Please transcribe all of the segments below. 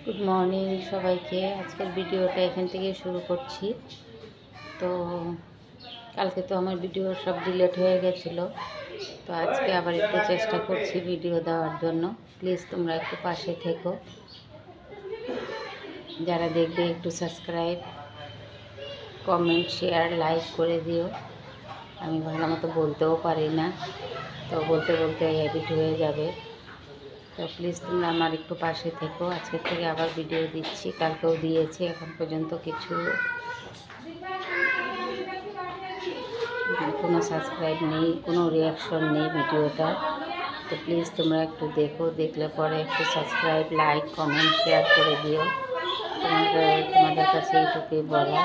Good morning সবাইকে। আজকের ভিডিওটা এখান থেকে শুরু করছি। তো কালকে তো আমার ভিডিও সব ডিলিট হয়ে গেছিলো, তো আজকে আবার একটু চেষ্টা করছি ভিডিও দেওয়ার জন্য। প্লিজ তোমরা একটু পাশে থেকো, যারা দেখবে একটু সাবস্ক্রাইব, কমেন্ট, শেয়ার, লাইক করে দিও। আমি ভালো মতো বলতেও পারি না, তো বলতে বলতে হ্যাবিট হয়ে যাবে। তো প্লিজ তোমরা আমার একটু পাশে থেকো। আজকের থেকে আবার ভিডিও দিচ্ছি, কালকেও দিয়েছি, এখন পর্যন্ত কোনো সাবস্ক্রাইব নেই, কোনো রিয়াকশন নেই ভিডিওটা। তো প্লিজ তোমরা একটু দেখো, দেখলে পরে একটু সাবস্ক্রাইব, লাইক, কমেন্ট, শেয়ার করে দিও। তোমাদের কাছে এইটুকুই বলা।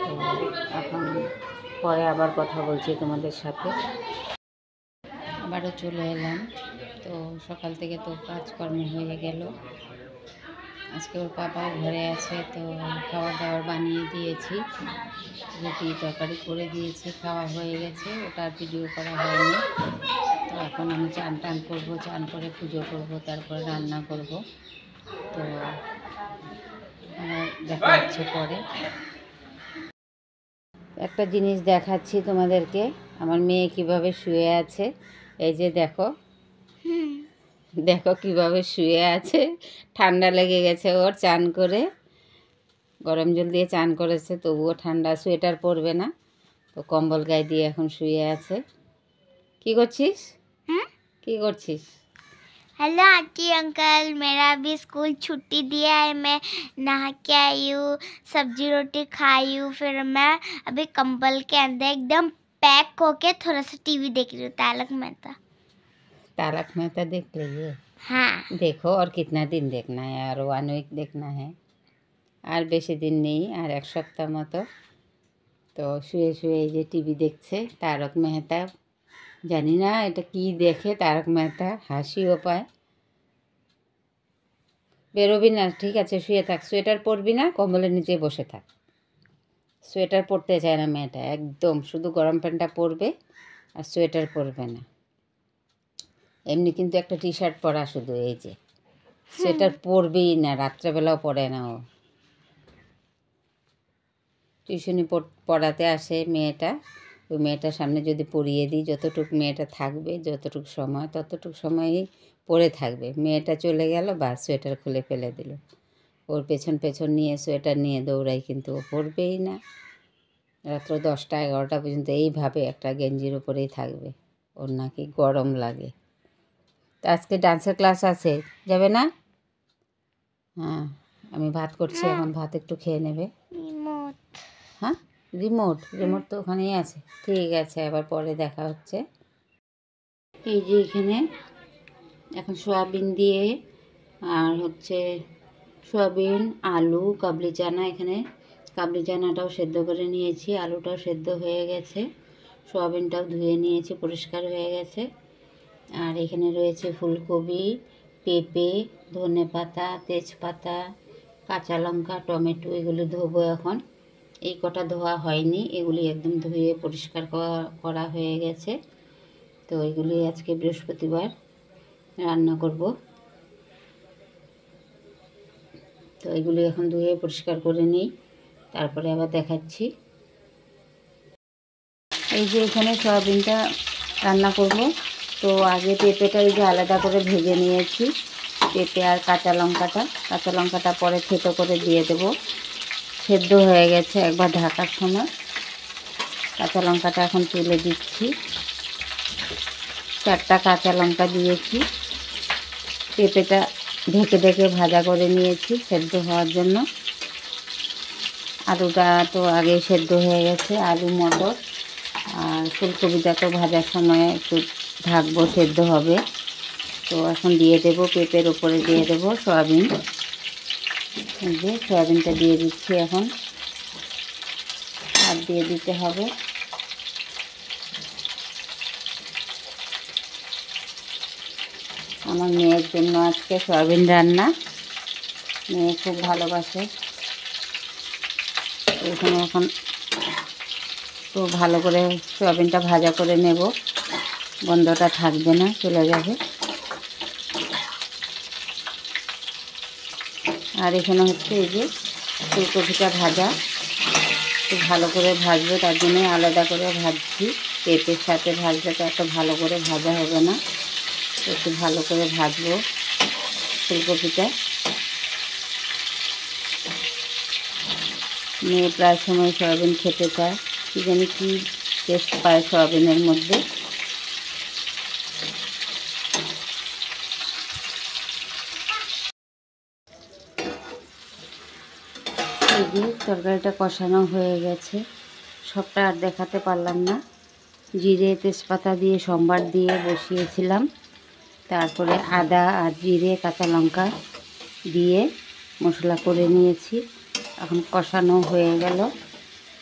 তো এখন পরে আবার কথা বলছি তোমাদের সাথে। আবারও চলে এলাম। তো সকাল থেকে তো কাজকর্ম হয়ে গেল। আজকে ওর পাপাও ঘরে আছে, তো খাবার দাবার বানিয়ে দিয়েছি, রুটি তরকারি করে দিয়েছি, খাওয়া হয়ে গেছে। ওটা ভিডিও করা হয়নি। তো এখন আমি চান টান করবো, চান করে পুজো করব, তারপরে রান্না করব। তো দেখা যাচ্ছে পরে। একটা জিনিস দেখাচ্ছি তোমাদেরকে, আমার মেয়ে কিভাবে শুয়ে আছে। এই যে দেখো, দেখো কিভাবে শুয়ে আছে। ঠান্ডা লেগে গেছে ওর, চান করে গরম জল দিয়ে চান করেছে, তবুও ঠান্ডা। সোয়েটার পরবে না, তো কম্বল গায়ে দিয়ে এখন শুয়ে আছে। কি করছিস? কি করছিস? हेलो आंटी अंकल, मेरा अभी स्कूल छुट्टी दिया है। मैं नहा के आई हूँ, सब्जी रोटी खाई हूँ, फिर मैं अभी कंबल के अंदर एकदम पैक होके थोड़ा सा टीवी देख रही हूँ, तारक मेहता। तारक मेहता देख लीजिए। हाँ, देखो, और कितना दिन देखना है? और 1 वीक देखना है, আর বেশি দিন নেই, আর এক সপ্তাহ মতো। তো শুয়ে শুয়ে এই যে টিভি দেখছে, তারক মেহতা। জানি না এটা কি দেখে তারক মেহতা, হাসিও পায়। বেরোবি না, ঠিক আছে, শুয়ে থাক। সোয়েটার পরবি না, কম্বলের নিচে বসে থাক। সোয়েটার পরতে চায় না মেয়েটা একদম, শুধু গরম প্যান্টটা পরবে আর সোয়েটার পরবে না। এমনি কিন্তু একটা টি শার্ট পরা শুধু, এই যে সোয়েটার পরবেই না, রাত্রেবেলাও পরে না ও। টিউশনি পড়াতে আসে মেয়েটা, ওই মেয়েটার সামনে যদি পরিয়ে দিই, যতটুকু মেয়েটা থাকবে, যতটুকু সময়, ততটুকু সময়ই পরে থাকবে। মেয়েটা চলে গেল, বা সোয়েটার খুলে ফেলে দিল। ওর পেছন পেছন নিয়ে সোয়েটার নিয়ে দৌড়াই, কিন্তু ও পরবেই না। রাত্র 10টা 11টা পর্যন্ত এইভাবে একটা গেঞ্জির উপরেই থাকবে। ওর নাকি গরম লাগে। তো আজকে ডান্সের ক্লাস আছে, যাবে না? হ্যাঁ, আমি ভাত করছি, এখন ভাত একটু খেয়ে নেবে। रिमोट। হ্যাঁ, রিমোট তো ওখানেই আছে। ঠিক আছে, আবার পরে দেখা হচ্ছে। এই যে এখানে এখন সয়াবিন দিয়ে, আর হচ্ছে সয়াবিন, আলু, কাবলি চানা। এখানে কাবলি চানাটাও সেদ্ধ করে নিয়েছি, আলুটাও সেদ্ধ হয়ে গেছে, সয়াবিনটাও ধুয়ে নিয়েছি, পরিষ্কার হয়ে গেছে। আর এখানে রয়েছে ফুলকপি, পেঁপে, ধনেপাতা, তেজপাতা, কাঁচা লঙ্কা, টমেটো। এগুলি ধোবো এখন। এই কটা ধোয়া হয়নি, এগুলি একদম ধুয়ে পরিষ্কার করা হয়ে গেছে। তো এগুলি আজকে বৃহস্পতিবার রান্না করব। তো এগুলি এখন ধুয়ে পরিষ্কার করে নিই, তারপরে আবার দেখাচ্ছি। এই যে এখানে সয়াবিনটা রান্না করব। তো আগে পেঁপেটা এই যে আলাদা করে ভেজে নিয়েছি, পেঁপে আর কাঁচা লঙ্কাটা পরে থেতো করে দিয়ে দেব। সেদ্ধ হয়ে গেছে একবার ঢাকার সময়। কাঁচা লঙ্কাটা এখন তুলে দিচ্ছি। 4টা কাঁচা লঙ্কা দিয়েছি। পেঁপেটা ঢেকে ঢেকে ভাজা করে নিয়েছি সেদ্ধ হওয়ার জন্য। আলুটা তো আগে সেদ্ধ হয়ে গেছে, আলু, মটর আর ফুলকপিটা তো ভাজার সময় একটু ঢাকবো, সেদ্ধ হবে। তো এখন দিয়ে দেবো, পেঁপের উপরে দিয়ে দেবো সয়াবিন। এই যে সয়াবিনটা দিয়ে দিচ্ছি এখন, আর দিয়ে দিতে হবে। আমার মেয়ের জন্য আজকে সয়াবিন রান্না, মেয়ে খুব ভালোবাসে। এখানে এখন তো ভালো করে সয়াবিনটা ভাজা করে নেব, গন্ধটা থাকবে না, চলে যাবে। আর এখানে হচ্ছে এই যে ফুলকপিটা ভাজা, একটু ভালো করে ভাজবো, তার জন্যই আলাদা করে ভাজছি। পেঁপের সাথে ভাজলে তো এত ভালো করে ভাজা হবে না, একটু ভালো করে ভাজবো ফুলকপিটা। মেয়ে প্রায় সময় সয়াবিন খেতে চায়, কী জানি কী টেস্ট পায় সয়াবিনের মধ্যে। এই যে তরকারিটা কষানো হয়ে গেছে, সবটা আর দেখাতে পারলাম না। জিরে তেজপাতা দিয়ে সম্বার দিয়ে বসিয়েছিলাম, তারপরে আদা আর জিরে কাঁচা লঙ্কা দিয়ে মশলা করে নিয়েছি। এখন কষানো হয়ে গেল,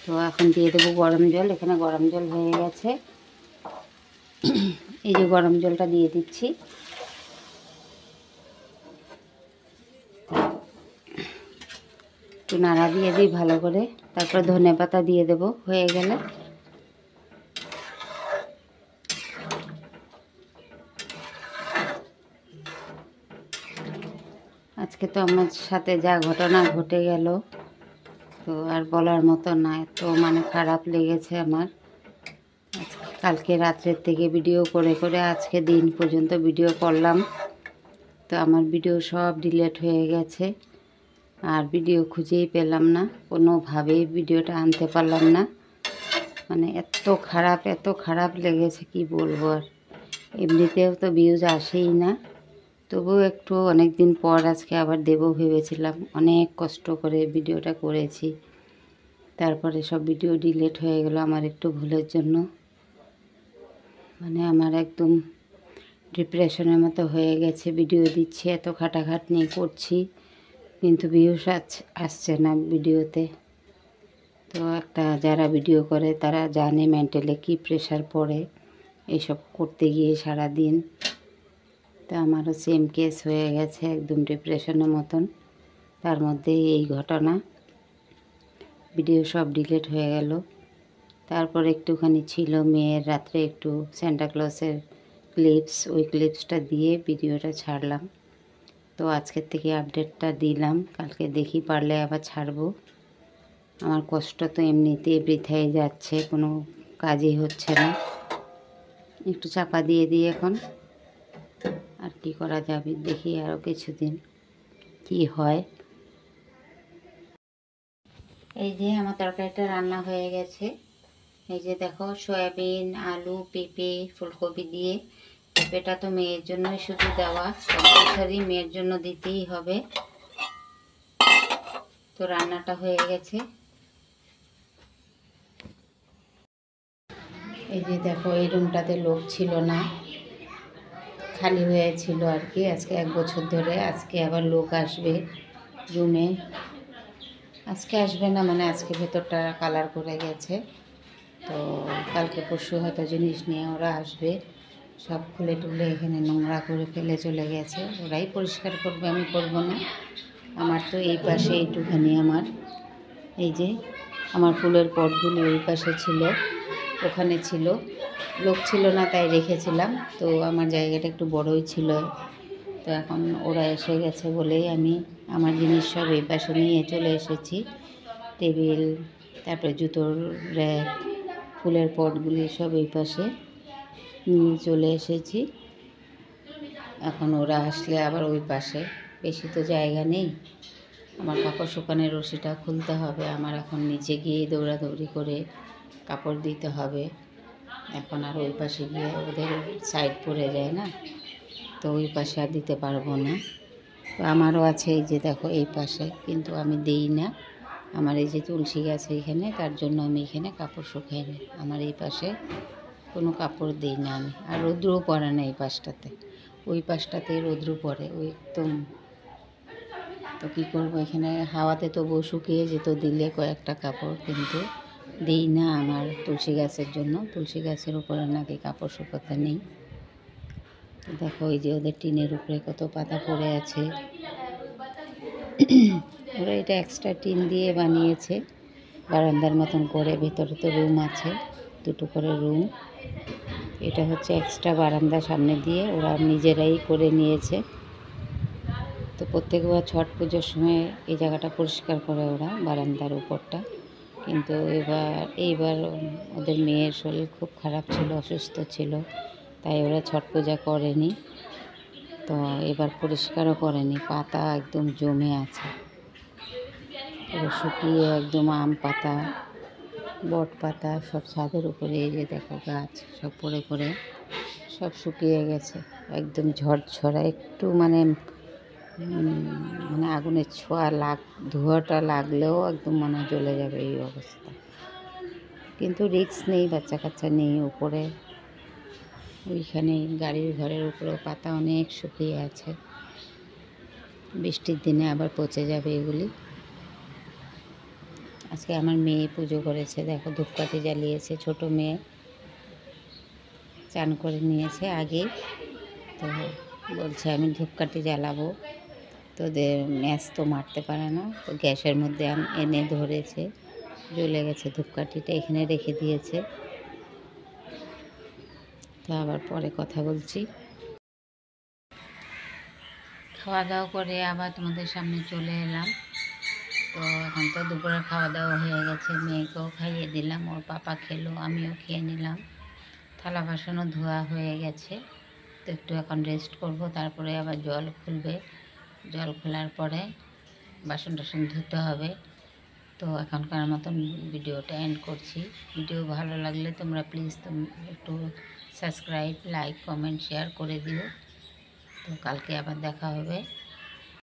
তো এখন দিয়ে দেবো গরম জল। এখানে গরম জল হয়ে গেছে, এই যে গরম জলটা দিয়ে দিচ্ছি। একটু নাড়া দিয়ে দিই ভালো করে, তারপর ধনেপাতা দিয়ে দেবো হয়ে গেলে। আজকে তো আমার সাথে যা ঘটনা ঘটে গেল, তো আর বলার মতো না, এত মানে খারাপ লেগেছে আমার। কালকে রাত্রের থেকে ভিডিও করে করে আজকে দিন পর্যন্ত ভিডিও করলাম, তো আমার ভিডিও সব ডিলিট হয়ে গেছে। আর ভিডিও খুঁজেই পেলাম না, কোনোভাবেই ভিডিওটা আনতে পারলাম না। মানে এত খারাপ লেগেছে কি বলবো আর। এমনিতেও তো ভিউজ আসেই না, তবুও একটু অনেক দিন পর আজকে আবার দেবো ভেবেছিলাম। অনেক কষ্ট করে ভিডিওটা করেছি, তারপরে সব ভিডিও ডিলিট হয়ে গেল আমার একটু ভুলের জন্য। মানে আমার একদম ডিপ্রেশনের মতো হয়ে গেছে। ভিডিও দিচ্ছি, এত খাটাখাটনি করছি, কিন্তু ভিউজ আসছে না ভিডিওতে। তো যারা ভিডিও করে তারা জানে মেন্টালি কী প্রেশার পড়ে এইসব করতে গিয়ে সারা দিন। তো আমারও সেম কেস হয়ে গেছে, একদম ডিপ্রেশনের মতন। তার মধ্যে এই ঘটনা, ভিডিও সব ডিলিট হয়ে গেল। তারপর একটুখানি ছিল মেয়ের রাত্রে একটু সান্টাক্লজের ক্লিপস, ওই ক্লিপসটা দিয়ে ভিডিওটা ছাড়লাম। তো আজকের থেকে আপডেটটা দিলাম, কালকে দেখি পারলে আবার ছাড়বো। আমার কষ্ট তো এমনিতেই বৃথায় যাচ্ছে, কোনো কাজই হচ্ছে না। একটু চাপা দিয়ে দিই এখন, আর কি করা যাবে, দেখি আরও কিছুদিন কি হয়। এই যে আমার তরকারিটা রান্না হয়ে গেছে। এই যে দেখো, সয়াবিন, আলু, পেঁপে, ফুলকপি দিয়ে। পেঁপেটা তো মেয়ের জন্যই শুধু দেওয়া, কম্পালসারি মেয়ের জন্য দিতেই হবে। তো রান্নাটা হয়ে গেছে। এই যে দেখো, এই রুমটাতে লোক ছিল না, খালি হয়েছিল আর কি, আজকে 1 বছর ধরে। আজকে আবার লোক আসবে রুমে, আজকে আসবে না মানে আজকে ভেতরটা কালার করে গেছে। তো কালকে পরশু হয়তো জিনিস নিয়ে ওরা আসবে, সব খুলে টুলে এখানে নোংরা করে ফেলে চলে গেছে। ওরাই পরিষ্কার করবে, আমি করব না। আমার তো এই পাশে এইটুখানি আমার, এই যে আমার ফুলের পটগুলি ওই পাশে ছিল, ওখানে ছিল, লোক ছিল না তাই রেখেছিলাম। তো আমার জায়গাটা একটু বড়ই ছিল, তো এখন ওরা এসে গেছে বলেই আমি আমার জিনিস সব এই পাশে নিয়ে চলে এসেছি। টেবিল, তারপরে জুতোর র্যাক, ফুলের পটগুলি সব এই পাশে নিয়ে চলে এসেছি। এখন ওরা আসলে আবার ওই পাশে, বেশি তো জায়গা নেই। আমার কাপড় শুকানোর রশিটা খুলতে হবে, আমার এখন নিচে গিয়ে দৌড়াদৌড়ি করে কাপড় দিতে হবে। এখন আর ওই পাশে গিয়ে ওদের সাইড পড়ে যায় না, তো ওই পাশে আর দিতে পারবো না। তো আমারও আছে এই যে দেখো এই পাশে, কিন্তু আমি দিই না। আমার এই যে তুলসী গাছ এইখানে, তার জন্য আমি এখানে কাপড় শুকাই না। আমার এই পাশে কোনো কাপড় দিই না আমি। আর রৌদ্রও পড়ে না এই পাশটাতে, ওই পাশটাতে রৌদ্র পড়ে ওই একদম। তো কী করবো, এখানে হাওয়াতে তবুও শুকিয়ে যেত দিলে কয়েকটা কাপড়, কিন্তু দিই না আমার তুলসী গাছের জন্য। তুলসী গাছের উপরে নাকি কাপড় শুকোতে নেই। দেখো এই যে ওদের টিনের উপরে কত পাতা পড়ে আছে। ওরা এটা এক্সট্রা টিন দিয়ে বানিয়েছে বারান্দার মতন করে, ভেতরে তো রুম আছে, 2টো করে রুম। এটা হচ্ছে এক্সট্রা বারান্দা সামনে দিয়ে ওরা নিজেরাই করে নিয়েছে। তো প্রত্যেকবার ছট পুজোর সময় এই জায়গাটা পরিষ্কার করে ওরা, বারান্দার উপরটা। কিন্তু এইবার ওদের মেয়ের শরীর খুব খারাপ ছিল, অসুস্থ ছিল, তাই ওরা ছট পূজা করেনি। তো এবার পরিষ্কারও করেনি, পাতা একদম জমে আছে, পুরো শুকিয়ে একদম আম পাতা, বট পাতা সব ছাদের উপরে, এই যে দেখো গাছ সব পড়ে পড়ে সব শুকিয়ে গেছে, একদম ঝরঝরা। একটু মানে আগুনের ধোঁয়াটা লাগলেও একদম মনে হয় জ্বলে যাবে এই অবস্থা। কিন্তু রিস্ক নেই, বাচ্চা কাচ্চা নেই উপরে। ওইখানে গাড়ির ঘরের উপরেও পাতা অনেক শুকিয়ে আছে, বৃষ্টির দিনে আবার পচে যাবে এগুলি। আজকে আমার মেয়ে পুজো করেছে, দেখো ধূপকাঠি জ্বালিয়েছে, ছোট মেয়ে চান করে নিয়েছে আগেই। তো বলছে আমি ধূপকাঠি জ্বালাবো, তো ম্যাচ তো মারতে পারে না, তো গ্যাসের মধ্যে এনে ধরেছে, জ্বলে গেছে ধূপকাঠিটা, এখানে রেখে দিয়েছে। তো আবার পরে কথা বলছি। খাওয়া দাওয়া করে আবার তোমাদের সামনে চলে এলাম। তো এখন তো দুপুরে খাওয়া দাওয়া হয়ে গেছে, মেয়েকেও খাইয়ে দিলাম, ওর পাপা খেলো, আমিও খেয়ে নিলাম। থালা বাসনও ধোয়া হয়ে গেছে, তো একটু এখন রেস্ট করব, তারপরে আবার জল খুলবে, জল খোলার পরে বাসন টাসন ধুতে হবে। তো এখনকার মতন ভিডিওটা এন্ড করছি। ভিডিও ভালো লাগলে তোমরা প্লিজ একটু সাবস্ক্রাইব, লাইক, কমেন্ট, শেয়ার করে দিও। তো কালকে আবার দেখা হবে।